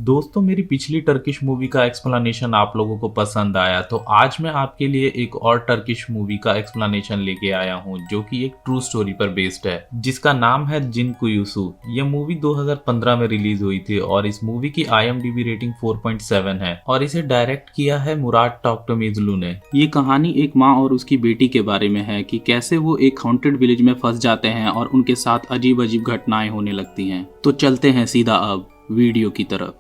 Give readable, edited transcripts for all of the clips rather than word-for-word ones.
दोस्तों, मेरी पिछली टर्किश मूवी का एक्सप्लेनेशन आप लोगों को पसंद आया तो आज मैं आपके लिए एक और टर्किश मूवी का एक्सप्लेनेशन लेके आया हूँ जो कि एक ट्रू स्टोरी पर बेस्ड है जिसका नाम है जिन कुयुसु। यह मूवी 2015 में रिलीज हुई थी और इस मूवी की IMDb रेटिंग 4.7 है और इसे डायरेक्ट किया है मुराद टॉक्टोमेज़लू ने। ये कहानी एक माँ और उसकी बेटी के बारे में है कि कैसे वो एक हॉन्टेड विलेज में फंस जाते हैं और उनके साथ अजीब अजीब घटनाएं होने लगती हैं। तो चलते हैं सीधा अब वीडियो की तरफ।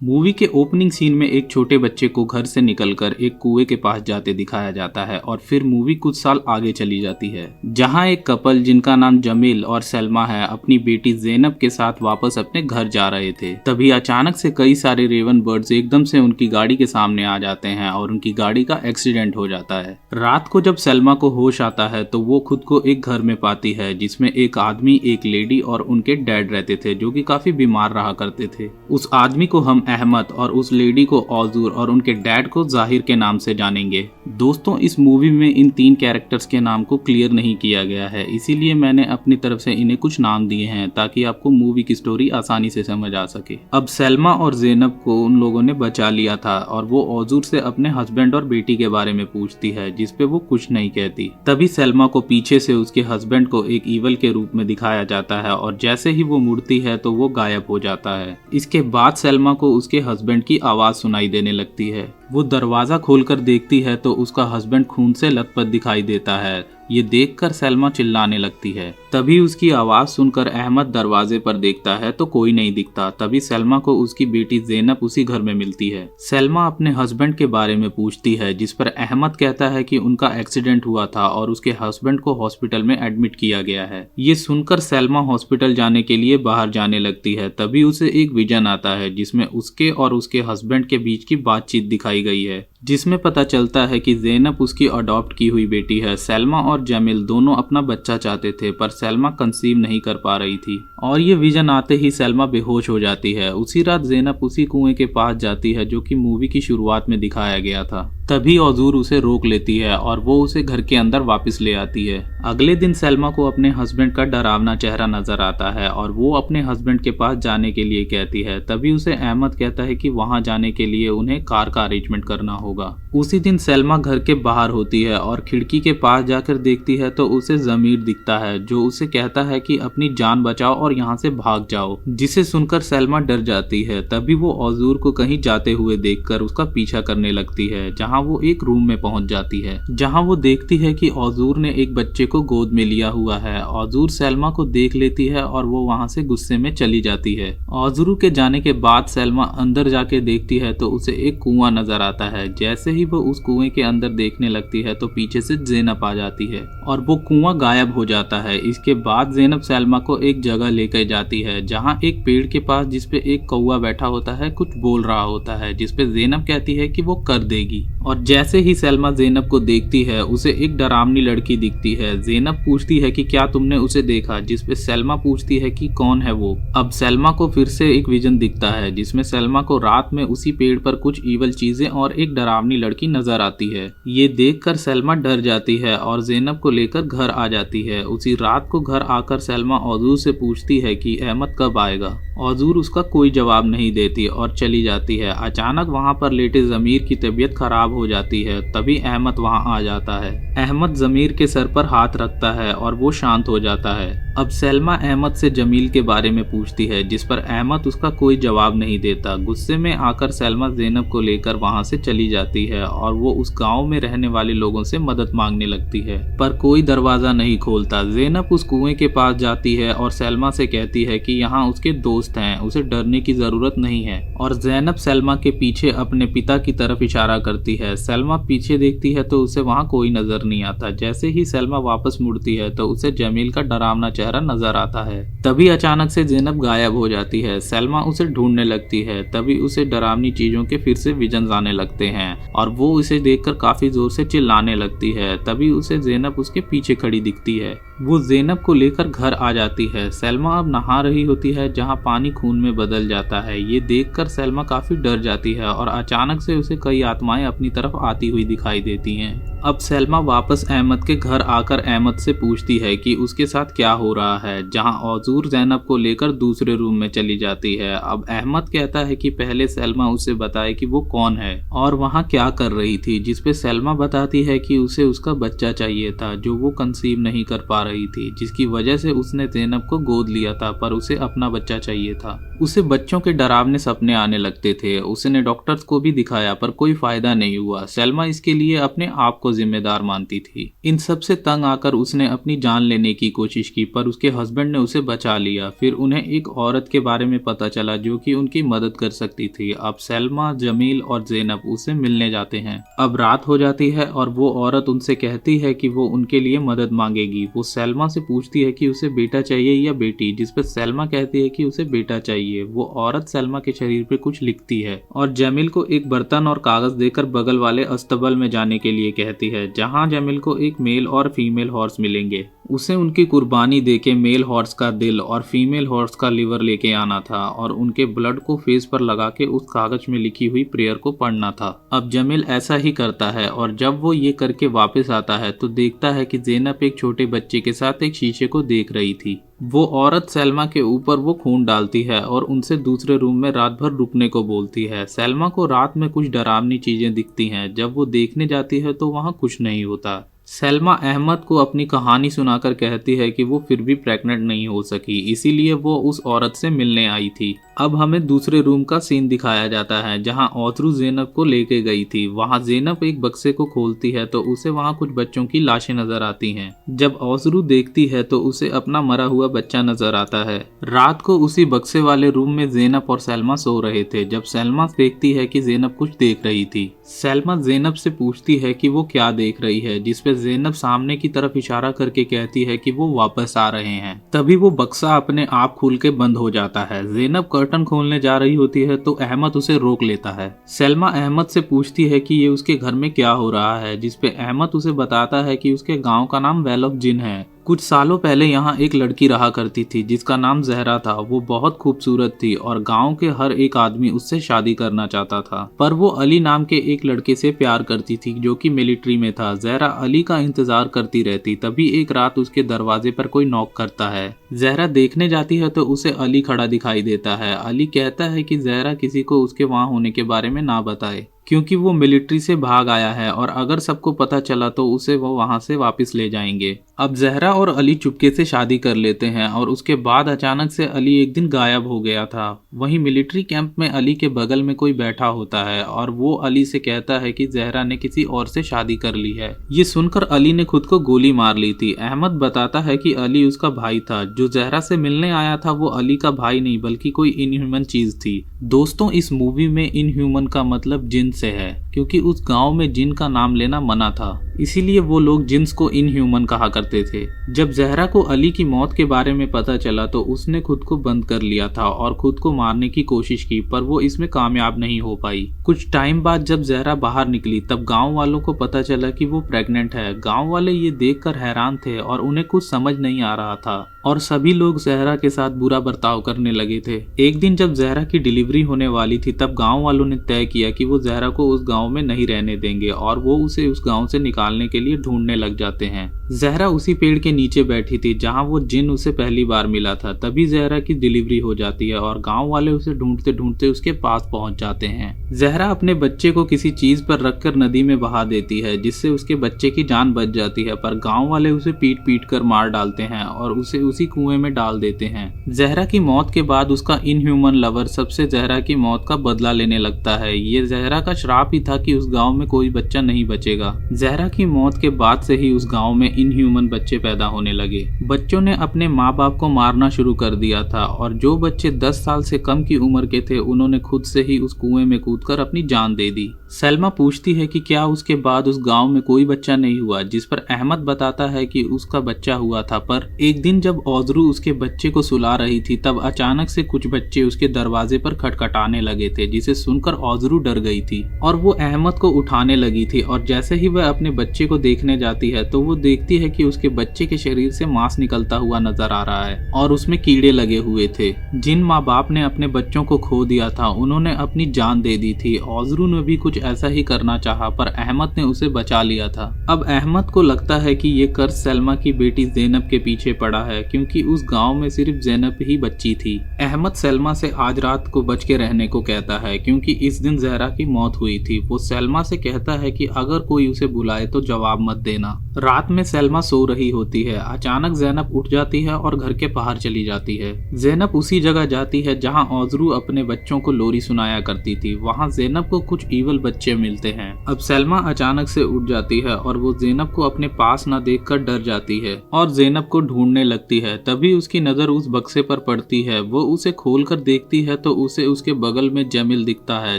मूवी के ओपनिंग सीन में एक छोटे बच्चे को घर से निकलकर एक कुएं के पास जाते दिखाया जाता है और फिर मूवी कुछ साल आगे चली जाती है जहां एक कपल जिनका नाम जमील और सलमा है अपनी बेटी ज़ैनब के साथ वापस अपने घर जा रहे थे। तभी अचानक से कई सारे रेवन बर्ड्स एकदम से उनकी गाड़ी के सामने आ जाते हैं और उनकी गाड़ी का एक्सीडेंट हो जाता है। रात को जब सलमा को होश आता है तो वो खुद को एक घर में पाती है जिसमें एक आदमी, एक लेडी और उनके डैड रहते थे जो कि काफी बीमार रहा करते थे। उस आदमी को हम अहमद और उस लेडी को औजूर और उनके डैड को जाहिर के नाम से जानेंगे। दोस्तों, इस मूवी में इन तीन कैरेक्टर्स के नाम को क्लियर नहीं किया गया है, इसीलिए मैंने अपनी तरफ से इन्हें कुछ नाम दिए हैं ताकि आपको मूवी की स्टोरी आसानी से समझ आ सके। अब सलमा और ज़ैनब को उन लोगों ने बचा लिया था और वो औजूर से अपने हस्बैंड और बेटी के बारे में पूछती है जिसपे वो कुछ नहीं कहती। तभी सलमा को पीछे से उसके हस्बैंड को एक ईवल के रूप में दिखाया जाता है और जैसे ही वो मुड़ती है तो वो गायब हो जाता है। इसके बाद सलमा को उसके हस्बैंड की आवाज सुनाई देने लगती है। वो दरवाजा खोलकर देखती है तो उसका हस्बैंड खून से लथपथ दिखाई देता है। ये देखकर सलमा चिल्लाने लगती है। तभी उसकी आवाज सुनकर अहमद दरवाजे पर देखता है तो कोई नहीं दिखता। तभी सलमा को उसकी बेटी ज़ैनब उसी घर में मिलती है। सलमा अपने हस्बैंड के बारे में पूछती है जिस पर अहमद कहता है कि उनका एक्सीडेंट हुआ था और उसके हस्बैंड को हॉस्पिटल में एडमिट किया गया है। ये सुनकर सलमा हॉस्पिटल जाने के लिए बाहर जाने लगती है। तभी उसे एक विजन आता है जिसमें उसके और उसके हस्बैंड के बीच की बातचीत दिखाई गई है, जिसमें पता चलता है कि ज़ैनब उसकी अडॉप्ट की हुई बेटी है। सलमा और जमील दोनों अपना बच्चा चाहते थे पर सलमा कंसीव नहीं कर पा रही थी और ये विजन आते ही सलमा बेहोश हो जाती है। उसी रात ज़ैनब उसी कुएं के पास जाती है जो कि मूवी की शुरुआत में दिखाया गया था। तभी औजूर उसे रोक लेती है और वो उसे घर के अंदर वापस ले आती है। अगले दिन सलमा को अपने हस्बैंड का डरावना चेहरा नजर आता है और वो अपने हस्बैंड के पास जाने के लिए कहती है। तभी उसे अहमद कहता है कि वहां जाने के लिए उन्हें कार का अरेंजमेंट करना होगा। उसी दिन सलमा घर के बाहर होती है और खिड़की के पास जाकर देखती है तो उसे ज़मीर दिखता है जो उसे कहता है कि अपनी जान बचाओ और यहाँ से भाग जाओ, जिसे सुनकर सलमा डर जाती है। तभी वो औजूर को कहीं जाते हुए देखकर उसका पीछा करने लगती है जहाँ वो एक रूम में पहुंच जाती है जहां वो देखती है कि औजूर ने एक बच्चे को गोद में लिया हुआ है। औजूर सलमा को देख लेती है और वो वहां से गुस्से में चली जाती है। औजूर के जाने के बाद सलमा अंदर जाके देखती है तो उसे एक कुआं नजर आता है। जैसे ही वो उस कुएं के अंदर देखने लगती है तो पीछे से ज़ैनब आ जाती है और वो कुआं गायब हो जाता है। इसके बाद ज़ैनब सलमा को एक जगह लेकर जाती है जहाँ एक पेड़ के पास जिसपे एक कौवा बैठा होता है कुछ बोल रहा होता है, जिसपे ज़ैनब कहती है कि वो कर देगी। और जैसे ही सलमा ज़ैनब को देखती है उसे एक डरावनी लड़की दिखती है। ज़ैनब पूछती है कि क्या तुमने उसे देखा, जिसपे सलमा पूछती है कि कौन है वो। अब सलमा को फिर से एक विजन दिखता है जिसमें सलमा को रात में उसी पेड़ पर कुछ ईवल चीजें और एक डरावनी लड़की नजर आती है। ये देखकर सलमा डर जाती है और ज़ैनब को लेकर घर आ जाती है। उसी रात को घर आकर सलमा औजूर से पूछती है कि अहमद कब आएगा। औजूर उसका कोई जवाब नहीं देती और चली जाती है। अचानक वहाँ पर लेटे ज़मीर की तबीयत खराब हो जाती है। तभी अहमद वहाँ आ जाता है। अहमद ज़मीर के सर पर हाथ रखता है और वो शांत हो जाता है। अब सलमा अहमद से जमील के बारे में पूछती है जिस पर अहमद उसका कोई जवाब नहीं देता। गुस्से में आकर सलमा ज़ैनब को लेकर वहाँ से चली जाती है और वो उस गाँव में रहने वाले लोगों से मदद मांगने लगती है पर कोई दरवाजा नहीं खोलता। ज़ैनब उस कुएं के पास जाती है और सलमा से कहती है कि यहाँ उसके दोस्त हैं, उसे डरने की जरूरत नहीं है। और ज़ैनब सलमा के पीछे अपने पिता की तरफ इशारा करती है। सलमा पीछे देखती है तो उसे वहाँ कोई नजर नहीं आता। जैसे ही सलमा वापस मुड़ती है तो उसे जमील का डरावना चेहरा नजर आता है। तभी अचानक से ज़ैनब गायब हो जाती है। सलमा उसे ढूंढने लगती है। तभी उसे डरावनी चीजों के फिर से विजन आने लगते हैं और वो उसे देखकर काफी जोर से चिल्लाने लगती है। तभी उसे ज़ैनब उसके पीछे खड़ी दिखती है। वो ज़ेनब को लेकर घर आ जाती है। सलमा अब नहा रही होती है जहाँ पानी खून में बदल जाता है। ये देखकर सलमा काफी डर जाती है और अचानक से उसे कई आत्माएं अपनी तरफ आती हुई दिखाई देती हैं। अब सलमा वापस अहमद के घर आकर अहमद से पूछती है कि उसके साथ क्या हो रहा है, जहां औजूर ज़ैनब को लेकर दूसरे रूम में चली जाती है। अब अहमद कहता है कि पहले सलमा उसे बताए कि वो कौन है और वहां क्या कर रही थी, जिसपे सलमा बताती है कि उसे उसका बच्चा चाहिए था जो वो कंसीव नहीं कर पा रही थी, जिसकी वजह से उसने ज़ैनब को गोद लिया था, पर उसे अपना बच्चा चाहिए था। उसे बच्चों के डरावने सपने आने लगते थे। उसने डॉक्टर्स को भी दिखाया पर कोई फायदा नहीं हुआ। सलमा इसके लिए अपने आप को जिम्मेदार मानती थी। इन सब से तंग आकर उसने अपनी जान लेने की कोशिश की पर उसके हस्बैंड ने उसे बचा लिया। फिर उन्हें एक औरत के बारे में पता चला जो कि उनकी मदद कर सकती थी। अब सलमा, जमील और ज़ैनब उसे मिलने जाते हैं। अब रात हो जाती है और वो औरत उनसे कहती है कि वो उनके लिए मदद मांगेगी। वो सलमा से पूछती है कि उसे बेटा चाहिए या बेटी, जिस पर सलमा कहती है कि उसे बेटा चाहिए। वो औरत सलमा के शरीर पे कुछ लिखती है और जमील को एक बर्तन और कागज देकर बगल वाले अस्तबल में जाने के लिए कहती है, जहां जमील को एक मेल और फीमेल हॉर्स मिलेंगे। उसे उनकी कुर्बानी देके मेल हॉर्स का दिल और फीमेल हॉर्स का लिवर लेके आना था और उनके ब्लड को फेस पर लगा के उस कागज में लिखी हुई प्रेयर को पढ़ना था। अब जमील ऐसा ही करता है और जब वो ये करके वापस आता है तो देखता है कि ज़ैनब एक छोटे बच्चे के साथ एक शीशे को देख रही थी। वो औरत सलमा के ऊपर वो खून डालती है और उनसे दूसरे रूम में रात भर रुकने को बोलती है। सलमा को रात में कुछ डरावनी चीजें दिखती हैं। जब वो देखने जाती है तो वहाँ कुछ नहीं होता। सलमा अहमद को अपनी कहानी सुनाकर कहती है कि वो फिर भी प्रेग्नेंट नहीं हो सकी, इसीलिए वो उस औरत से मिलने आई थी। अब हमें दूसरे रूम का सीन दिखाया जाता है जहां औतरू ज़ैनब को लेके गई थी। वहां ज़ैनब एक बक्से को खोलती है तो उसे वहां कुछ बच्चों की लाशें नजर आती हैं। जब औतरू देखती है तो उसे अपना मरा हुआ बच्चा नजर आता है। रात को उसी बक्से वाले रूम में ज़ैनब और सलमा सो रहे थे जब सलमा देखती है कि ज़ैनब कुछ देख रही थी। सलमा ज़ैनब से पूछती है कि वो क्या देख रही है, जिसपे ज़ैनब सामने की तरफ इशारा करके कहती है कि वो वापस आ रहे हैं। तभी वो बक्सा अपने आप खुल के बंद हो जाता है। ज़ैनब कर्टन खोलने जा रही होती है तो अहमद उसे रोक लेता है। सलमा अहमद से पूछती है कि ये उसके घर में क्या हो रहा है, जिसपे अहमद उसे बताता है कि उसके गांव का नाम वेल ऑफ जिन है। कुछ सालों पहले यहाँ एक लड़की रहा करती थी जिसका नाम जहरा था। वो बहुत खूबसूरत थी और गांव के हर एक आदमी उससे शादी करना चाहता था, पर वो अली नाम के एक लड़के से प्यार करती थी जो कि मिलिट्री में था। जहरा अली का इंतजार करती रहती। तभी एक रात उसके दरवाजे पर कोई नॉक करता है। जहरा देखने जाती है तो उसे अली खड़ा दिखाई देता है। अली कहता है कि जहरा किसी को उसके वहाँ होने के बारे में ना बताए क्योंकि वो मिलिट्री से भाग आया है और अगर सबको पता चला तो उसे वो वहां से वापस ले जाएंगे। अब जहरा और अली चुपके से शादी कर लेते हैं और उसके बाद अचानक से अली एक दिन गायब हो गया था। वहीं मिलिट्री कैंप में अली के बगल में कोई बैठा होता है और वो अली से कहता है कि जहरा ने किसी और से शादी कर ली है। ये सुनकर अली ने खुद को गोली मार ली थी। अहमद बताता है कि अली उसका भाई था। जो जहरा से मिलने आया था वो अली का भाई नहीं बल्कि कोई इनह्यूमन चीज थी। दोस्तों, इस मूवी में इनह्यूमन का मतलब जिन से है क्योंकि उस गांव में जिन का नाम लेना मना था, इसीलिए वो लोग जिन्स को इनह्यूमन कहा करते थे। जब जहरा को अली की मौत के बारे में पता चला तो उसने खुद को बंद कर लिया था और खुद को मारने की कोशिश की, पर वो इसमें कामयाब नहीं हो पाई। कुछ टाइम बाद जब जहरा बाहर निकली तब गांव वालों को पता चला कि वो प्रेग्नेंट है। गांव वाले ये देखकर हैरान थे और उन्हें कुछ समझ नहीं आ रहा था और सभी लोग जहरा के साथ बुरा बर्ताव करने लगे थे। एक दिन जब जहरा की डिलीवरी होने वाली थी तब गांव वालों ने तय किया कि वो जहरा को उस गांव में नहीं रहने देंगे और वो उसे उस गांव से निकालने के लिए ढूंढने लग जाते हैं। जहरा उसी पेड़ के नीचे बैठी थी जहां वो जिन उसे पहली बार मिला था। तभी जहरा की डिलीवरी हो जाती है और गांव वाले उसे ढूंढते ढूंढते उसके पास पहुंच जाते हैं। जहरा अपने बच्चे को किसी चीज पर रखकर नदी में बहा देती है जिससे उसके बच्चे की जान बच जाती है, पर गांव वाले उसे पीट पीट कर मार डालते हैं और उसे उसी कुएं में डाल देते हैं। जहरा की मौत के बाद उसका इनह्यूमन लवर सबसे जहरा की मौत का बदला लेने लगता है। ये जहरा का श्राप ही था कि उस गांव में कोई बच्चा नहीं बचेगा। जहरा की मौत के बाद से ही उस गांव में इनह्यूमन बच्चे पैदा होने लगे। बच्चों ने अपने माँ बाप को मारना शुरू कर दिया था और जो बच्चे 10 साल से कम की उम्र के थे उन्होंने खुद से ही उस कुएं में कूदकर अपनी जान दे दी। सलमा पूछती है कि क्या उसके बाद उस गांव में कोई बच्चा नहीं हुआ, जिस पर अहमद बताता है कि उसका बच्चा हुआ था, पर एक दिन जब औजरू उसके बच्चे को सुला रही थी तब अचानक से कुछ बच्चे उसके दरवाजे पर खटखटाने लगे थे, जिसे सुनकर औजरू डर गई थी और वो अहमद को उठाने लगी थी और जैसे ही वह अपने बच्चे को देखने जाती है तो वो देखती है कि उसके बच्चे के शरीर से मांस निकलता हुआ नजर आ रहा है और उसमें कीड़े लगे हुए थे। जिन माँ बाप ने अपने बच्चों को खो दिया था उन्होंने अपनी जान दे दी थी। औजरू ने भी कुछ ऐसा ही करना चाहा पर अहमद ने उसे बचा लिया था। अब अहमद को लगता है कि ये कर्ज सलमा की बेटी ज़ैनब के पीछे पड़ा है क्योंकि उस गांव में सिर्फ ज़ैनब ही बच्ची थी। अहमद सलमा से आज रात को बच के रहने को कहता है क्योंकि इस दिन ज़हरा की मौत हुई थी। वो सलमा से कहता है कि अगर कोई उसे बुलाए तो जवाब मत देना। रात में सलमा सो रही होती है। अचानक ज़ैनब उठ जाती है और घर के बाहर चली जाती है। ज़ैनब उसी जगह जाती है जहां औजरू अपने बच्चों को लोरी सुनाया करती थी। वहां ज़ैनब को कुछ ईवल बच्चे मिलते हैं। अब सलमा अचानक से उठ जाती है और वो ज़ैनब को अपने पास न देखकर डर जाती है और ज़ैनब को ढूंढने लगती है। तभी उसकी नजर उस बक्से पर पड़ती है। वो उसे खोलकर देखती है तो उसे उसके बगल में जमील दिखता है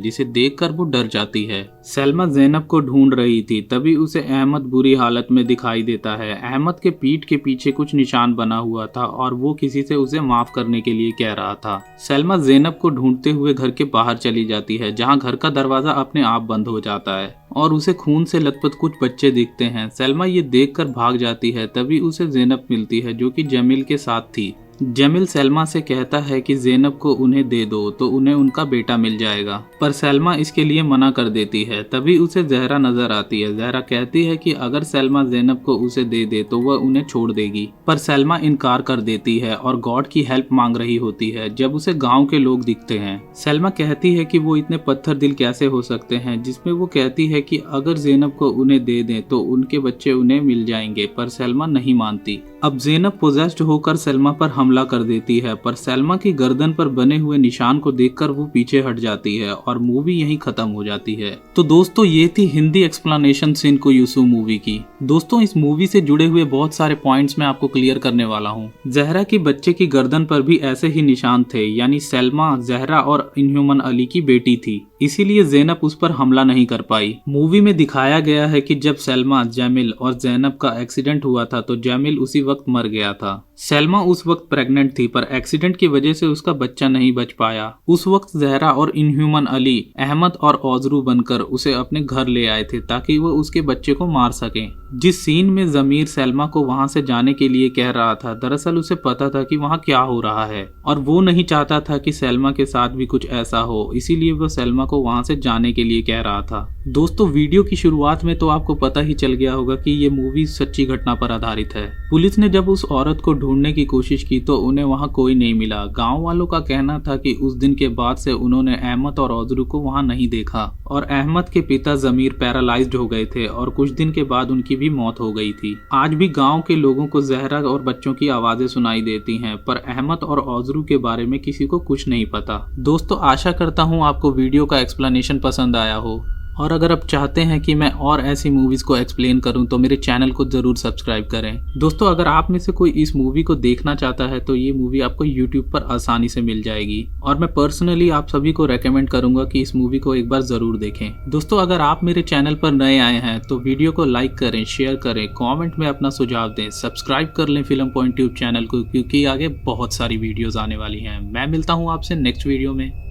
जिसे देखकर वो डर जाती है। सलमा ज़ैनब को ढूंढ रही थी तभी उसे अहमद बुरी हालत में दिखाई देता है। अहमद के पीठ के पीछे कुछ निशान बना हुआ था और वो किसी से उसे माफ करने के लिए कह रहा था। सलमा ज़ैनब को ढूंढते हुए घर के बाहर चली जाती है जहां घर का दरवाजा अपने आप बंद हो जाता है और उसे खून से लथपथ कुछ बच्चे दिखते हैं। सलमा ये देखकर भाग जाती है। तभी उसे ज़ैनब मिलती है जो कि जमील के साथ थी। जमील सलमा से कहता है कि ज़ैनब को उन्हें दे दो तो उन्हें उनका बेटा मिल जाएगा पर सलमा इसके लिए मना कर देती है। तभी उसे ज़हरा नजर आती है। ज़हरा कहती है कि अगर सलमा ज़ैनब को उसे दे दे तो वह उन्हें छोड़ देगी पर सलमा इनकार कर देती है और गॉड की हेल्प मांग रही होती है जब उसे गांव के लोग दिखते हैं। सलमा कहती है कि वो इतने पत्थर दिल कैसे हो सकते हैं जिसमें वो कहती है कि अगर ज़ैनब को उन्हें दे दें तो उनके बच्चे उन्हें मिल जाएंगे पर सलमा नहीं मानती। अब ज़ैनब पोजेस्ड होकर सलमा पर हमला कर देती है पर सलमा की गर्दन पर बने हुए निशान को देखकर वो पीछे हट जाती है और मूवी यहीं खत्म हो जाती है। तो दोस्तों ये थी हिंदी एक्सप्लेनेशन सिनको यूसुफ मूवी की। दोस्तों इस मूवी से जुड़े हुए बहुत सारे पॉइंट्स मैं आपको क्लियर करने वाला हूँ। ज़हरा की बच्चे की गर्दन पर भी ऐसे ही निशान थे यानी सलमा ज़हरा और इनह्यूमन अली की बेटी थी इसीलिए ज़ैनब उस पर हमला नहीं कर पाई। मूवी में दिखाया गया है कि जब सलमा, जमील और ज़ैनब का एक्सीडेंट हुआ था तो जमील उसी वक्त मर गया था। सलमा उस वक्त प्रेग्नेंट थी पर एक्सीडेंट की वजह से उसका बच्चा नहीं बच पाया। उस वक्त ज़हरा और इनह्यूमन अली अहमद और औजरू बनकर उसे अपने घर ले आए थे ताकि वो उसके बच्चे को मार सकें। जिस सीन में ज़मीर सलमा को वहां से जाने के लिए कह रहा था दरअसल उसे पता था कि वहां क्या हो रहा है और वो नहीं चाहता था कि सलमा के साथ भी कुछ ऐसा हो इसीलिए वो सलमा को वहां से जाने के लिए कह रहा था। दोस्तों वीडियो की शुरुआत में तो आपको पता ही चल गया होगा कि ये मूवी सच्ची घटना पर आधारित है। पुलिस ने जब उस औरत को ढूंढने की कोशिश की तो उन्हें वहां कोई नहीं मिला। गांव वालों का कहना था कि उस दिन के बाद से उन्होंने अहमद और औजरू को वहां नहीं देखा और अहमद के पिता ज़मीर पैरालाइज्ड हो गए थे और कुछ दिन के बाद उनकी भी मौत हो गई थी। आज भी गांव के लोगों को ज़हरा और बच्चों की आवाजें सुनाई देती हैं पर अहमद और औजरू के बारे में किसी को कुछ नहीं पता। दोस्तों आशा करता हूँ आपको वीडियो का एक्सप्लेनेशन पसंद आया हो और अगर आप चाहते हैं कि मैं और ऐसी मूवीज को एक्सप्लेन करूं तो मेरे चैनल को जरूर सब्सक्राइब करें। दोस्तों अगर आप में से कोई इस मूवी को देखना चाहता है तो ये मूवी आपको YouTube पर आसानी से मिल जाएगी और मैं पर्सनली आप सभी को रेकमेंड करूंगा कि इस मूवी को एक बार जरूर देखें। दोस्तों अगर आप मेरे चैनल पर नए आए हैं तो वीडियो को लाइक करें, शेयर करें, कॉमेंट में अपना सुझाव दें, सब्सक्राइब कर लें फिल्म पॉइंट ट्यूब चैनल को क्योंकि आगे बहुत सारी वीडियोज आने वाली हैं। मैं मिलता हूँ आपसे नेक्स्ट वीडियो में।